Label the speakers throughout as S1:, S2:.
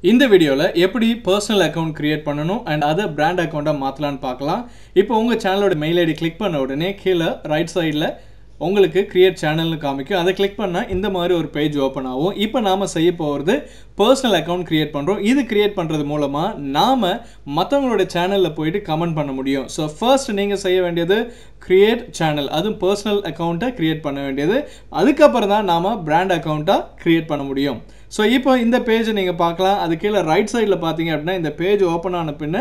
S1: இந்த வீடியோல எப்படி personal account create பண்ணனும் and other brand account மாத்தலாம்னு பார்க்கலாம். இப்போ உங்க சேனலோட மெயில் ஐடி கிளிக் பண்ண உடனே கீழ ரைட் சைடுல உங்களுக்கு create channel னு காமிக்கும். அதை கிளிக் பண்ணா இந்த மாதிரி ஒரு பேஜ் ஓபன் ஆகும். இப்போ நாம செய்ய போறது personal account create பண்றோம். இது create பண்றது மூலமா நாம மத்தவங்களோட சேனல்ல போய்ட்டு கமெண்ட் பண்ண முடியும். So first நீங்க செய்ய வேண்டியது create channel. அது personal account create பண்ண வேண்டியது. அதுக்கு அப்புறம் தான் நாம brand account create பண்ண முடியும். So இப்போ இந்த பேஜ் நீங்க பார்க்கலாம். அது கீழ ரைட் சைடுல பாத்தீங்க அப்படினா இந்த பேஜ் ஓபன் ஆன பின்ன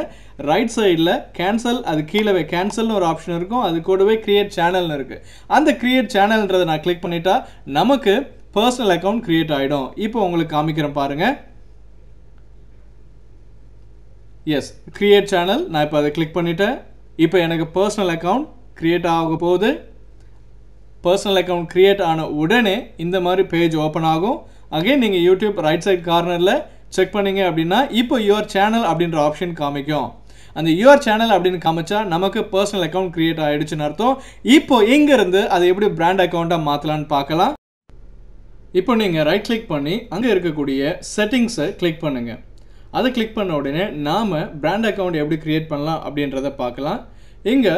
S1: ரைட் சைடுல கேன்சல் அது கீழவே கேன்சல்னு ஒரு ஆப்ஷன் இருக்கும். அது கூடவே கிரியேட் சேனல்னு இருக்கு. அந்த கிரியேட் சேனல்ன்றதை நான் கிளிக் பண்ணிட்டா நமக்கு personal account கிரியேட் ஆயிடும். இப்போ உங்களுக்கு காமிக்கிறேன் பாருங்க. எஸ் கிரியேட் சேனல் நான் இப்போ அதை கிளிக் பண்ணிட்டேன். இப்போ எனக்கு personal account கிரியேட் ஆக போகுது. personal account கிரியேட் ஆன உடனே இந்த மாதிரி பேஜ் ஓபன் ஆகும். Again நீங்க YouTube ரைட் சைடு கார்னர்ல செக் பண்ணீங்க அப்படினா இப்போ your channel அப்படிங்கற ஆப்ஷன் காமிக்கும். அந்த your channel அப்படினு காமிச்சா நமக்கு personal account கிரியேட் ஆயிடுச்சுன்னு அர்த்தம். இப்போ எங்க இருந்து அதை எப்படி brand account மாத்தலாம்னு பார்க்கலாம். இப்போ நீங்க ரைட் கிளிக் பண்ணி அங்க இருக்கக்கூடிய செட்டிங்ஸ் கிளிக் பண்ணுங்க. அதை கிளிக் பண்ண உடனே நாம brand account எப்படி கிரியேட் பண்ணலாம் அப்படின்றதை பார்க்கலாம். இங்க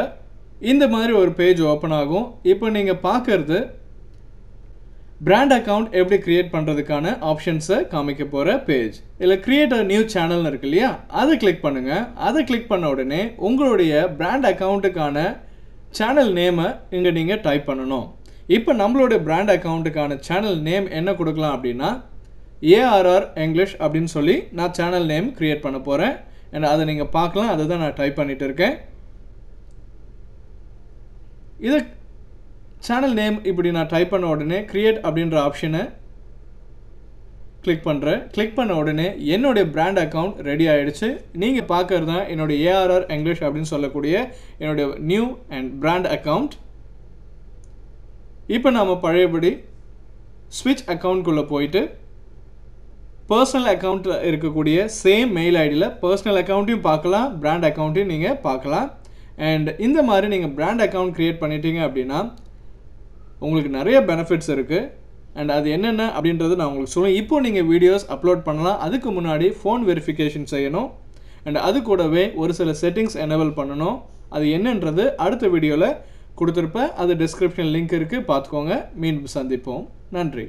S1: இந்த மாதிரி ஒரு பேஜ் ஓபன் ஆகும். இப்போ நீங்க பார்க்கிறது brand account எப்படி கிரியேட் பண்றதுக்கான ஆப்ஷன்ஸ் காமிக்க போற பேஜ். இல்ல கிரியேட் a new channel இருக்கு இல்லையா? அதை கிளிக் பண்ணுங்க. அதை கிளிக் பண்ண உடனே உங்களுடைய brand accountக்கான channel நேம் இங்க நீங்க டைப் பண்ணனும். இப்போ நம்மளோட brand accountக்கான channel நேம் என்ன கொடுக்கலாம் அப்படினா ARR English அப்படினு சொல்லி நான் channel நேம் கிரியேட் பண்ண போறேன். and அதை நீங்க பார்க்கலாம். அதை தான் நான் டைப் பண்ணிட்டு இருக்கேன். இது channel name இப்படி நான் டைப் பண்ண உடனே create அப்படிங்கற ஆப்ஷனை கிளிக் பண்றேன். கிளிக் பண்ண உடனே என்னோட brand account ரெடி ஆயிடுச்சு. நீங்க பார்க்கிறது தான் என்னோட ARR English அப்படினு சொல்லக்கூடிய என்னோட new and brand account. இப்போ நாம பழையபடி switch account குள்ள போய்ட்டு personal account இருக்கக்கூடிய same mail ஐடில personal accountயும் பார்க்கலாம், brand accountயும் நீங்க பார்க்கலாம். and இந்த மாதிரி நீங்க brand account create பண்ணிட்டீங்க அப்படினா உங்களுக்கு நிறைய benefits இருக்கு. and அது என்னென்ன அப்படின்றது நான் உங்களுக்கு சொல்றேன். இப்போ நீங்க வீடியோஸ் அப்லோட் பண்ணலாம். அதுக்கு முன்னாடி phone verification செய்யணும். and அது கூடவே ஒரு சில செட்டிங்ஸ் enable பண்ணனும். அது என்னன்றது அடுத்த வீடியோல கொடுத்திருப்பேன். அது description link இருக்கு, பாத்துக்கோங்க. மீண்டும் சந்திப்போம். நன்றி.